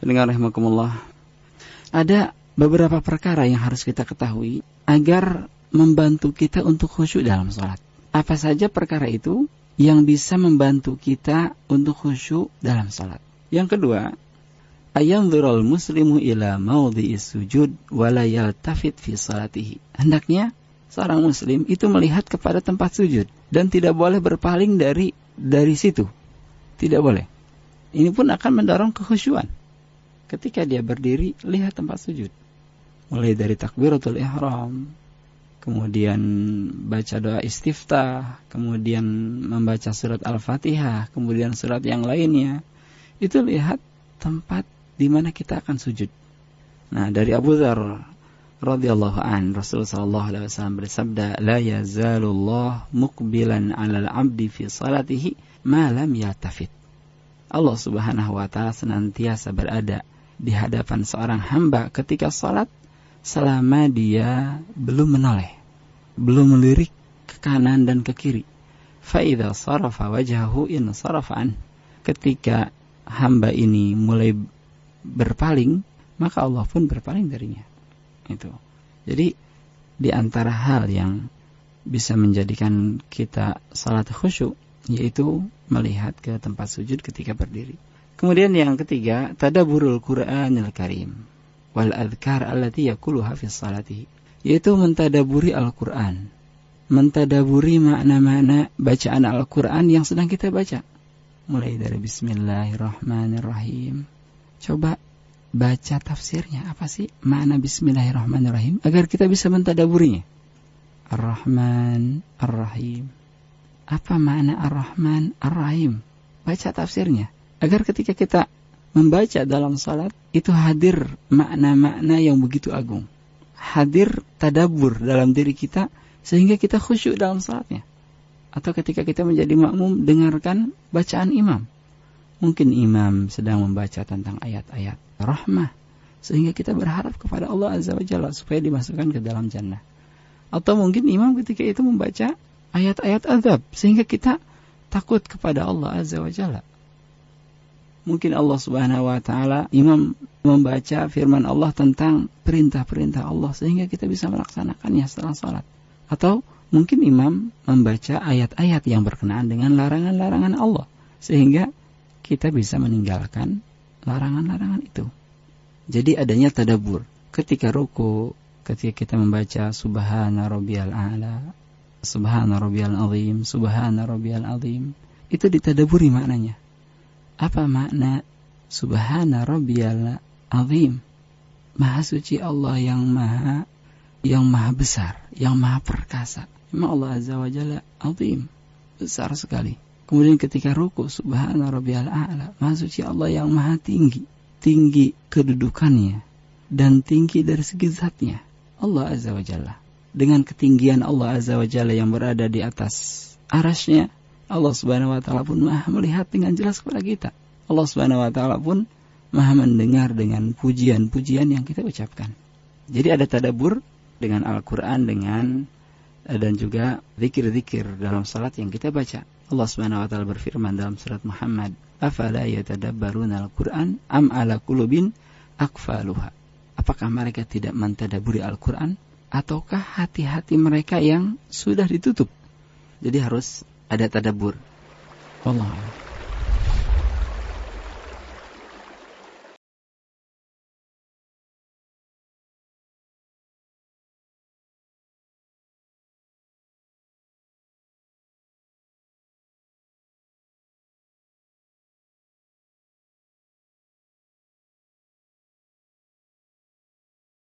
Pendengar rahimakumullah, ada beberapa perkara yang harus kita ketahui agar membantu kita untuk khusyuk dalam sholat. Apa saja perkara itu yang bisa membantu kita untuk khusyuk dalam sholat? Yang kedua, ayanzurul muslimu ila maudhi'is sujud wa la yaltafit fi salatihi. Hendaknya seorang muslim itu melihat kepada tempat sujud dan tidak boleh berpaling dari situ. Tidak boleh. Ini pun akan mendorong kekhusyuan. Ketika dia berdiri, lihat tempat sujud. Mulai dari takbiratul ihram, kemudian baca doa istiftah, kemudian membaca surat Al-Fatihah, kemudian surat yang lainnya. Itu lihat tempat di mana kita akan sujud. Nah, dari Abu Dzar radhiyallahu an, Rasulullah sallallahu alaihi wasallam bersabda, "La yazalullah muqbilan 'alal 'abdi fi salatihi ma lam yaltafit." Allah Subhanahu wa taala senantiasa berada di hadapan seorang hamba ketika salat selama dia belum menoleh, belum melirik ke kanan dan ke kiri. Fa idza sarafa wajhahu in sarafan. Ketika hamba ini mulai berpaling, maka Allah pun berpaling darinya. Itu. Jadi di antara hal yang bisa menjadikan kita salat khusyuk yaitu melihat ke tempat sujud ketika berdiri. Kemudian yang ketiga, tadabburul Qur'anil Karim wal adhkar allati yaquluha fi salatihi, yaitu mentadaburi Al-Qur'an, mentadaburi makna-makna bacaan Al-Qur'an yang sedang kita baca. Mulai dari Bismillahirrahmanirrahim. Coba baca tafsirnya, apa sih makna Bismillahirrahmanirrahim agar kita bisa mentadaburinya. Ar-Rahman Ar-Rahim. Apa makna Ar-Rahman Ar-Rahim? Baca tafsirnya agar ketika kita membaca dalam salat itu hadir makna-makna yang begitu agung. Hadir tadabbur dalam diri kita sehingga kita khusyuk dalam salatnya. Atau ketika kita menjadi makmum dengarkan bacaan imam. Mungkin imam sedang membaca tentang ayat-ayat rahmah sehingga kita berharap kepada Allah Azza wa Jalla supaya dimasukkan ke dalam jannah. Atau mungkin imam ketika itu membaca ayat-ayat azab sehingga kita takut kepada Allah Azza wa Jalla. Mungkin Allah Subhanahu wa taala imam membaca firman Allah tentang perintah-perintah Allah sehingga kita bisa melaksanakannya setelah salat. Atau mungkin imam membaca ayat-ayat yang berkenaan dengan larangan-larangan Allah sehingga kita bisa meninggalkan larangan-larangan itu. Jadi adanya tadabbur ketika ruku, ketika kita membaca subhana rabbiyal a'la, subhana rabbiyal azim, subhana rabbiyal azim, itu ditadaburi maknanya. Apa makna subhana rabbiyal azim? Maha suci Allah yang maha besar, yang maha perkasa. Memang Allah Azza wa Jalla azim, besar sekali. Kemudian ketika ruku, subhana rabbiyal a'la, maha suci Allah yang maha tinggi, tinggi kedudukannya dan tinggi dari segi zatnya. Allah Azza wa Jalla. Dengan ketinggian Allah Azza wa Jalla yang berada di atas arasy-Nya, Allah Subhanahu wa taala pun maha melihat dengan jelas kepada kita. Allah Subhanahu wa taala pun maha mendengar dengan pujian-pujian yang kita ucapkan. Jadi ada tadabbur dengan Al-Qur'an dan juga zikir-zikir dalam salat yang kita baca. Allah Subhanahu wa taala berfirman dalam surat Muhammad, "Afala yatadabbaruna al-Qur'an am ala qulubin aqfaluha?" Apakah mereka tidak mentadabburi Al-Qur'an ataukah hati-hati mereka yang sudah ditutup? Jadi harus ada tadabbur. Wallahu a'lam.